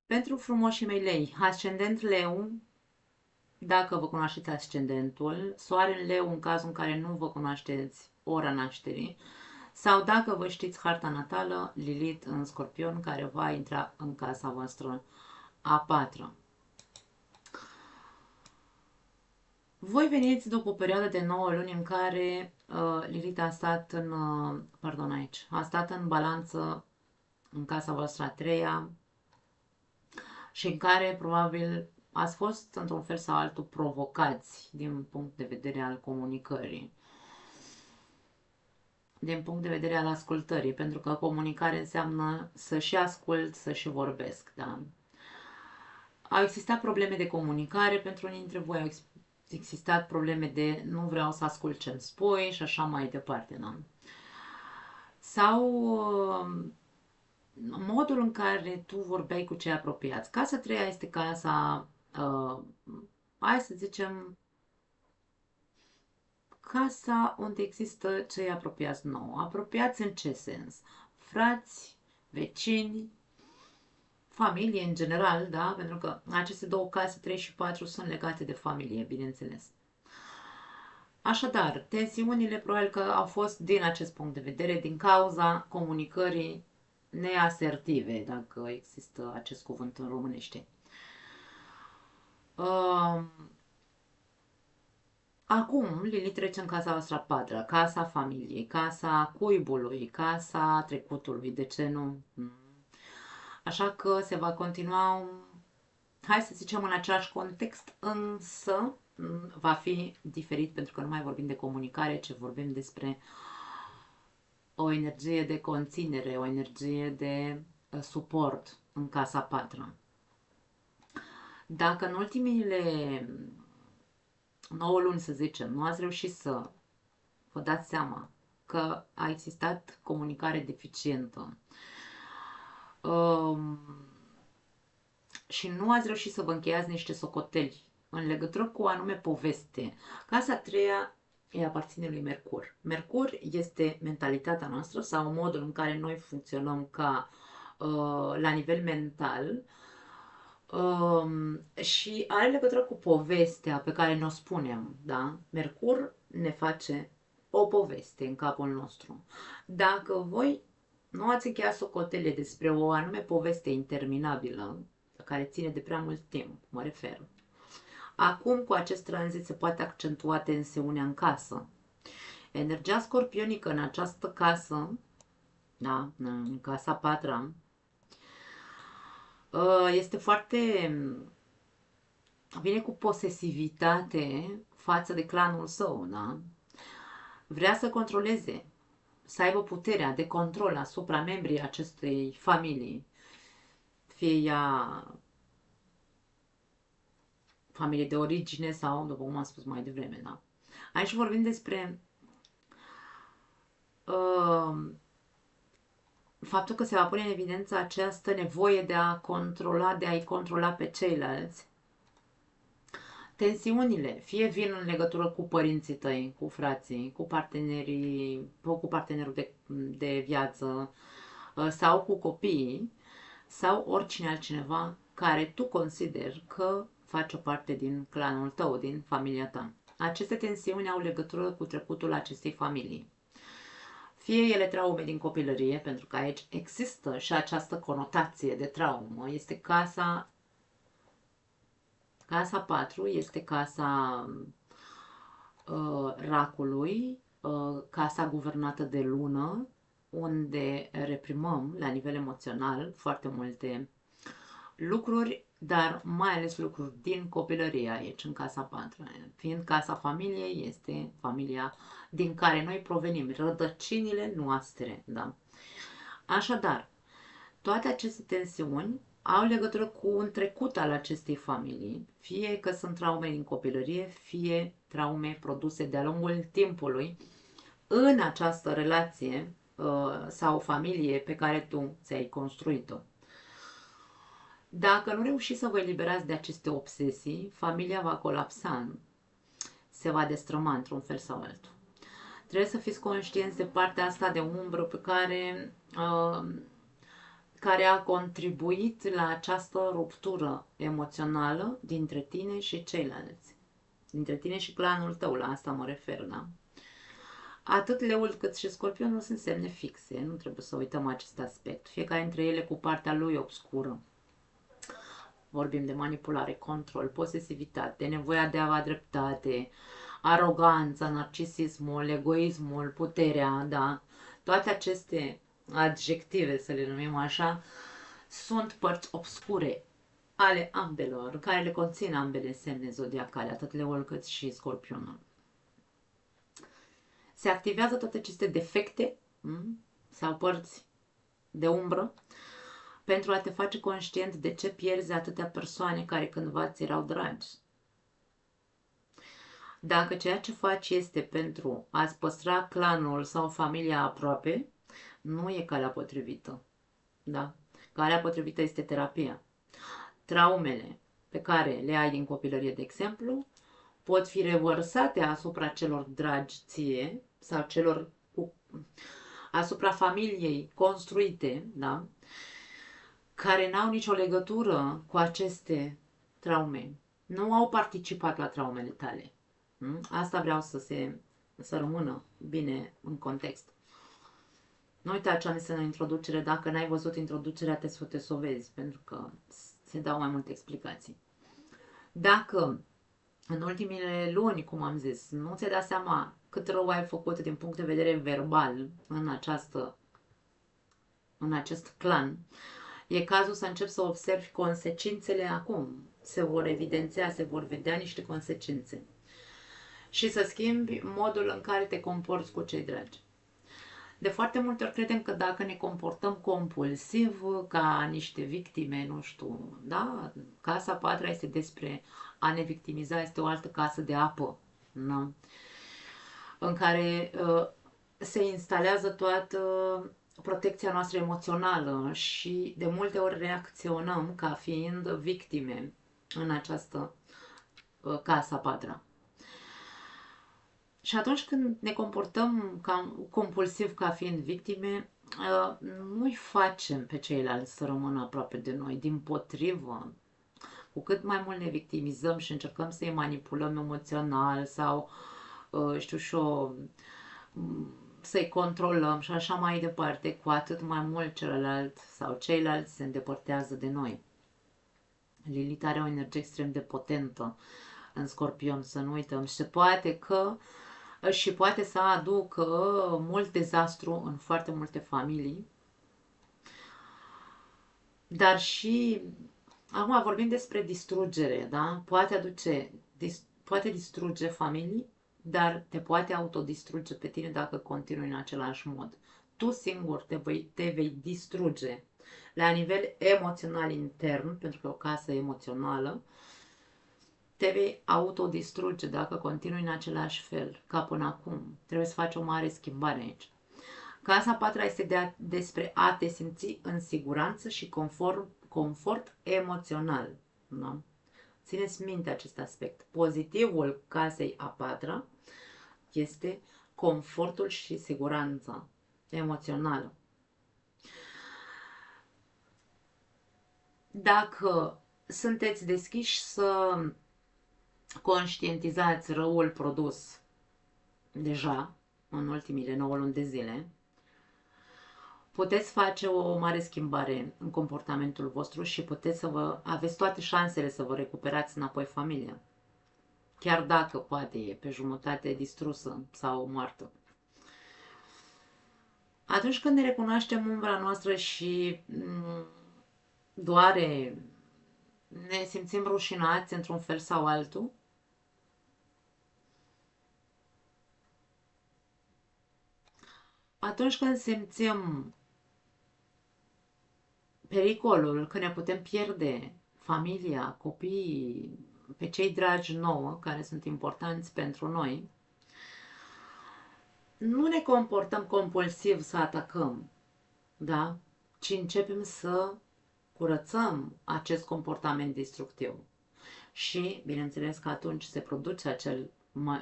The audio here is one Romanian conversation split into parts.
Pentru frumoșii mei lei, ascendent leu, dacă vă cunoașteți ascendentul, soare în leu în cazul în care nu vă cunoașteți ora nașterii, sau dacă vă știți harta natală, Lilith în scorpion, care va intra în casa voastră a patra. Voi veniți după o perioadă de 9 luni în care Lilith a stat în, pardon aici, a stat în balanță în casa voastră a treia, și în care probabil ați fost într-un fel sau altul provocați din punct de vedere al comunicării, din punct de vedere al ascultării, pentru că comunicare înseamnă să și ascult, să și vorbesc, da? Au existat probleme de comunicare pentru unii dintre voi, au existat probleme de nu vreau să ascult ce-mi spui și așa mai departe, da? Sau modul în care tu vorbeai cu cei apropiați. Casa treia este casa, hai să zicem, casa unde există cei apropiați nouă. Apropiați în ce sens? Frați, vecini, familie în general, da? Pentru că aceste două case, 3 și 4, sunt legate de familie, bineînțeles. Așadar, tensiunile probabil că au fost din acest punct de vedere, din cauza comunicării neasertive, dacă există acest cuvânt în românește. Acum, Lili trece în casa voastră a patra, casa familiei, casa cuibului, casa trecutului, de ce nu? Așa că se va continua, hai să zicem, în același context, însă va fi diferit pentru că nu mai vorbim de comunicare, ci vorbim despre o energie de conținere, o energie de suport în casa patra. Dacă în ultimile 9 luni, să zicem, nu ați reușit să vă dați seama că a existat comunicare deficientă și nu ați reușit să vă încheiați niște socoteli în legătură cu o anume poveste. Casa a treia îi aparține lui Mercur. Mercur este mentalitatea noastră sau modul în care noi funcționăm ca la nivel mental, și are legătură cu povestea pe care ne-o spunem, da? Mercur ne face o poveste în capul nostru. Dacă voi nu ați încheiat socotele despre o anume poveste interminabilă, care ține de prea mult timp, mă refer. Acum, cu acest tranzit, se poate accentua tensiunea în casă. Energia scorpionică în această casă, da, în casa patra, este foarte, vine cu posesivitate față de clanul său, da? Vrea să controleze, să aibă puterea de control asupra membrii acestei familii, fie ea familie de origine sau, după cum am spus mai devreme, da? Aici vorbim despre faptul că se va pune în evidență această nevoie de a controla, de a-i controla pe ceilalți. Tensiunile, fie vin în legătură cu părinții tăi, cu frații, cu partenerii, cu partenerul de viață sau cu copiii sau oricine altcineva care tu consideri că face parte din clanul tău, din familia ta. Aceste tensiuni au legătură cu trecutul acestei familii. Fie ele traume din copilărie, pentru că aici există și această conotație de traumă. Este casa 4, este casa racului, casa guvernată de lună, unde reprimăm la nivel emoțional foarte multe lucruri, dar mai ales lucruri din copilărie aici, în casa 4. Fiind casa familiei, este familia din care noi provenim, rădăcinile noastre, da? Așadar, toate aceste tensiuni au legătură cu un trecut al acestei familii, fie că sunt traume din copilărie, fie traume produse de-a lungul timpului în această relație sau familie pe care tu ți-ai construit-o. Dacă nu reușiți să vă eliberați de aceste obsesii, familia va colapsa, se va destrăma într-un fel sau altul. Trebuie să fiți conștienți de partea asta de umbră pe care care a contribuit la această ruptură emoțională dintre tine și ceilalți. Dintre tine și clanul tău, la asta mă refer, da? Atât leul cât și scorpionul sunt semne fixe, nu trebuie să uităm acest aspect. Fiecare dintre ele cu partea lui obscură. Vorbim de manipulare, control, posesivitate, nevoia de a avea dreptate, aroganța, narcisismul, egoismul, puterea, da? Toate aceste adjective, să le numim așa, sunt părți obscure ale ambelor, care le conțin ambele semne zodiacale, atât leul cât și scorpionul. Se activează toate aceste defecte sau părți de umbră pentru a te face conștient de ce pierzi atâtea persoane care cândva ți erau dragi. Dacă ceea ce faci este pentru a-ți păstra clanul sau familia aproape, nu e calea potrivită. Da? Calea potrivită este terapia. Traumele pe care le ai din copilărie, de exemplu, pot fi revărsate asupra celor dragi ție sau asupra familiei construite, da? Care n-au nicio legătură cu aceste traume. Nu au participat la traumele tale. Asta vreau să rămână bine în context. Nu uita ce am zis în introducere, dacă n-ai văzut introducerea, te sfătuiesc să o vezi, pentru că se dau mai multe explicații. Dacă în ultimile luni, cum am zis, nu ți-ai dat seama cât rău ai făcut din punct de vedere verbal în acest clan, e cazul să începi să observi consecințele acum. Se vor evidenția, se vor vedea niște consecințe. Și să schimbi modul în care te comporți cu cei dragi. De foarte multe ori credem că dacă ne comportăm compulsiv, ca niște victime, nu știu, da? Casa 4 este despre a ne victimiza, este o altă casă de apă, nu? În care se instalează toată protecția noastră emoțională și de multe ori reacționăm ca fiind victime în această casa 4. Și atunci când ne comportăm compulsiv ca fiind victime, nu-i facem pe ceilalți să rămână aproape de noi. Dimpotrivă, cu cât mai mult ne victimizăm și încercăm să-i manipulăm emoțional sau, știu și eu, să-i controlăm și așa mai departe, cu atât mai mult celălalt sau ceilalți se îndepărtează de noi. Lilith are o energie extrem de potentă în Scorpion, să nu uităm. Și poate să aducă mult dezastru în foarte multe familii. Dar și, acum vorbim despre distrugere, da? Poate distruge familii, dar te poate autodistruge pe tine dacă continui în același mod. Tu singur te vei distruge la nivel emoțional intern, pentru că e o casă emoțională, te vei autodistruge dacă continui în același fel ca până acum. Trebuie să faci o mare schimbare aici. Casa 4 este despre a te simți în siguranță și confort emoțional. Da? Țineți minte acest aspect. Pozitivul casei a 4 este confortul și siguranța emoțională. Dacă sunteți deschiși să conștientizați răul produs deja în ultimile 9 luni de zile, puteți face o mare schimbare în comportamentul vostru și puteți să aveți toate șansele să vă recuperați înapoi familia. Chiar dacă poate e pe jumătate distrusă sau moartă. Atunci când ne recunoaștem umbra noastră și doare, ne simțim rușinați într-un fel sau altul, atunci când simțim pericolul că ne putem pierde familia, copiii, pe cei dragi nouă, care sunt importanți pentru noi, nu ne comportăm compulsiv să atacăm, da? Ci începem să curățăm acest comportament destructiv. Și, bineînțeles că atunci se produce acel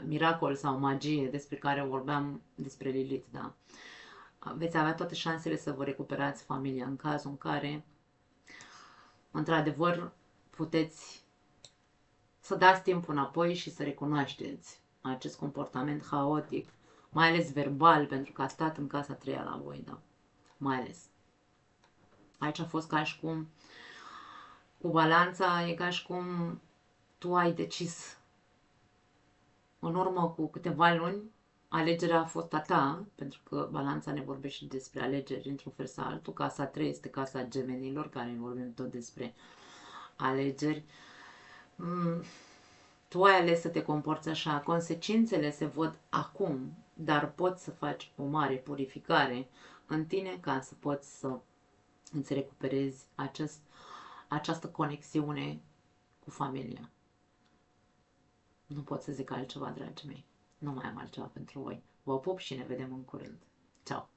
miracol sau magie despre care vorbeam despre Lilith, da? veți avea toate șansele să vă recuperați familia în cazul în care, într-adevăr, puteți să dați timpul înapoi și să recunoașteți acest comportament haotic, mai ales verbal, pentru că a stat în casa a treia la voi, da? Mai ales. Aici a fost ca și cum, cu balanța, e ca și cum tu ai decis în urmă cu câteva luni, alegerea a fost a ta, pentru că balanța ne vorbește și despre alegeri într-un fel sau altul. Casa 3 este casa gemenilor, care ne vorbim tot despre alegeri. Tu ai ales să te comporți așa, consecințele se văd acum, dar poți să faci o mare purificare în tine ca să poți să îți recuperezi această conexiune cu familia. Nu pot să zic altceva, dragii mei. Nu mai am altceva pentru voi. Vă pup și ne vedem în curând. Ciao!